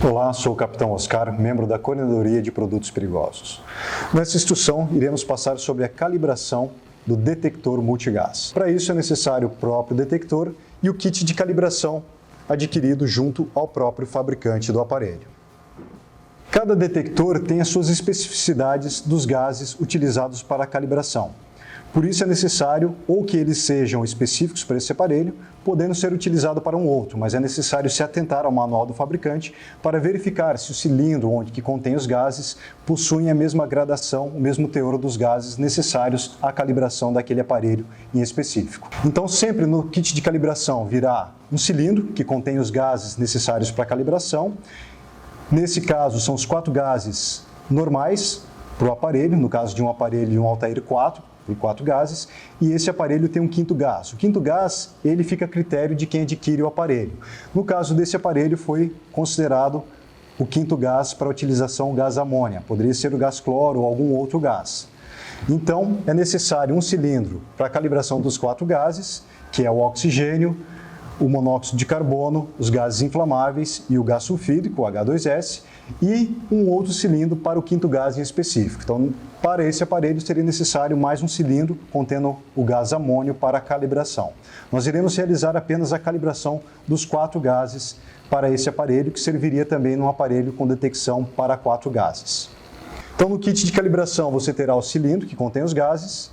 Olá, sou o Capitão Oscar, membro da Coordenadoria de Produtos Perigosos. Nessa instrução, iremos passar sobre a calibração do detector multigás. Para isso é necessário o próprio detector e o kit de calibração adquirido junto ao próprio fabricante do aparelho. Cada detector tem as suas especificidades dos gases utilizados para a calibração. Por isso é necessário ou que eles sejam específicos para esse aparelho, podendo ser utilizado para um outro, mas é necessário se atentar ao manual do fabricante para verificar se o cilindro onde que contém os gases possuem a mesma gradação, o mesmo teor dos gases necessários à calibração daquele aparelho em específico. Então sempre no kit de calibração virá um cilindro que contém os gases necessários para a calibração. Nesse caso são os 4 gases normais para o aparelho, no caso de um aparelho de um Altair 4, por 4 gases, e esse aparelho tem um 5º gás. O 5º gás, ele fica a critério de quem adquire o aparelho. No caso desse aparelho, foi considerado o 5º gás para utilização o gás amônia. Poderia ser o gás cloro ou algum outro gás. Então, é necessário um cilindro para a calibração dos 4 gases, que é o oxigênio, o monóxido de carbono, os gases inflamáveis e o gás sulfídrico, o H2S, e um outro cilindro para o 5º gás em específico. Então, para esse aparelho seria necessário mais um cilindro contendo o gás amônio para a calibração. Nós iremos realizar apenas a calibração dos 4 gases para esse aparelho, que serviria também num aparelho com detecção para 4 gases. Então, no kit de calibração você terá o cilindro que contém os gases,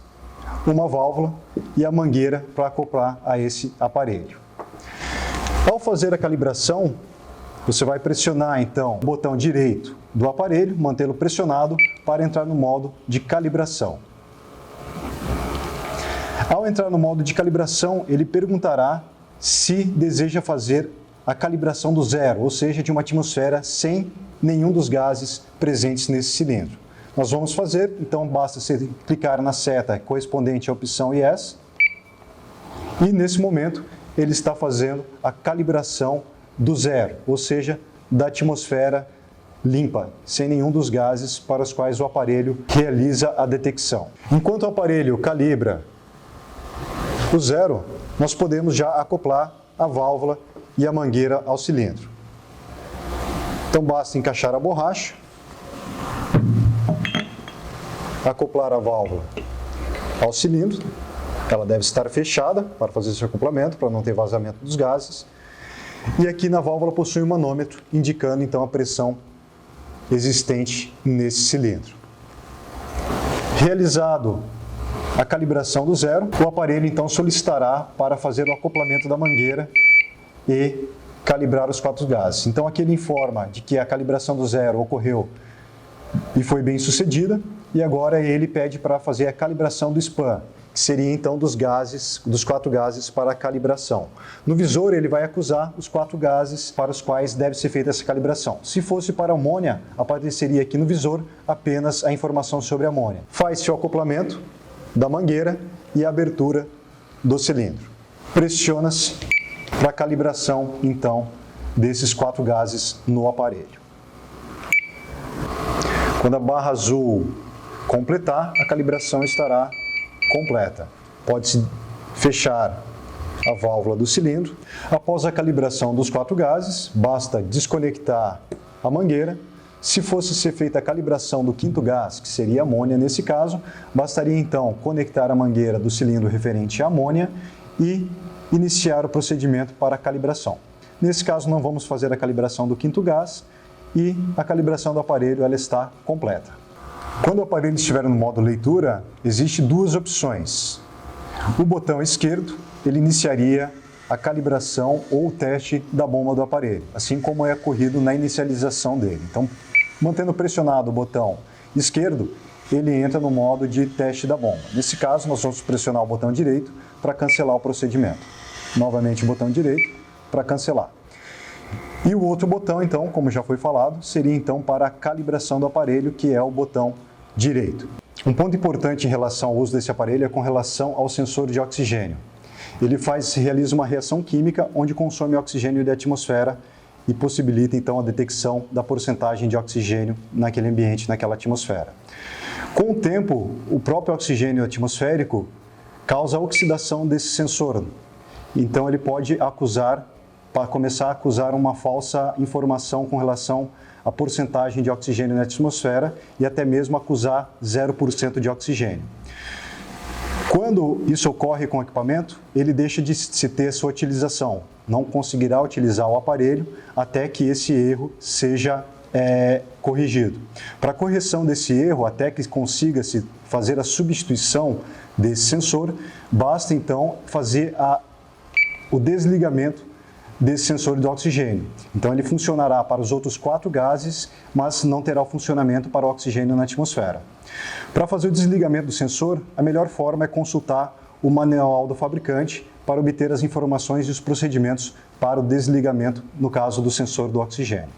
uma válvula e a mangueira para acoplar a esse aparelho. Ao fazer a calibração, você vai pressionar então o botão direito do aparelho, mantê-lo pressionado para entrar no modo de calibração. Ao entrar no modo de calibração, ele perguntará se deseja fazer a calibração do zero, ou seja, de uma atmosfera sem nenhum dos gases presentes nesse cilindro. Nós vamos fazer, então basta você clicar na seta correspondente à opção Yes, e nesse momento ele está fazendo a calibração do zero, ou seja, da atmosfera limpa, sem nenhum dos gases para os quais o aparelho realiza a detecção. Enquanto o aparelho calibra o zero, nós podemos já acoplar a válvula e a mangueira ao cilindro. Então basta encaixar a borracha, acoplar a válvula ao cilindro. Ela deve estar fechada para fazer esse acoplamento, para não ter vazamento dos gases. E aqui na válvula possui um manômetro, indicando então a pressão existente nesse cilindro. Realizado a calibração do zero, o aparelho então solicitará para fazer o acoplamento da mangueira e calibrar os 4 gases. Então aqui ele informa de que a calibração do zero ocorreu e foi bem sucedida, e agora ele pede para fazer a calibração do SPAN, que seria então dos 4 gases para a calibração. No visor ele vai acusar os 4 gases para os quais deve ser feita essa calibração. Se fosse para amônia, apareceria aqui no visor apenas a informação sobre amônia. Faz-se o acoplamento da mangueira e a abertura do cilindro. Pressiona-se para a calibração então desses 4 gases no aparelho. Quando a barra azul completar, a calibração estará completa. Pode-se fechar a válvula do cilindro. Após a calibração dos 4 gases, basta desconectar a mangueira. Se fosse ser feita a calibração do 5º gás, que seria amônia nesse caso, bastaria então conectar a mangueira do cilindro referente à amônia e iniciar o procedimento para a calibração. Nesse caso não vamos fazer a calibração do 5º gás e a calibração do aparelho ela está completa. Quando o aparelho estiver no modo leitura, existem 2 opções. O botão esquerdo, ele iniciaria a calibração ou o teste da bomba do aparelho, assim como é ocorrido na inicialização dele. Então, mantendo pressionado o botão esquerdo, ele entra no modo de teste da bomba. Nesse caso, nós vamos pressionar o botão direito para cancelar o procedimento. Novamente o botão direito para cancelar. E o outro botão, então, como já foi falado, seria então para a calibração do aparelho, que é o botão direito. Um ponto importante em relação ao uso desse aparelho é com relação ao sensor de oxigênio. Ele realiza uma reação química onde consome oxigênio da atmosfera e possibilita então a detecção da porcentagem de oxigênio naquele ambiente, naquela atmosfera. Com o tempo, o próprio oxigênio atmosférico causa a oxidação desse sensor. Então ele pode acusar para começar a acusar uma falsa informação com relação à porcentagem de oxigênio na atmosfera e até mesmo acusar 0% de oxigênio. Quando isso ocorre com o equipamento, ele deixa de se ter sua utilização, não conseguirá utilizar o aparelho até que esse erro seja corrigido. Para a correção desse erro, até que consiga-se fazer a substituição desse sensor, basta então fazer o desligamento desse sensor de oxigênio. Então ele funcionará para os outros 4 gases, mas não terá o funcionamento para o oxigênio na atmosfera. Para fazer o desligamento do sensor, a melhor forma é consultar o manual do fabricante para obter as informações e os procedimentos para o desligamento, no caso do sensor do oxigênio.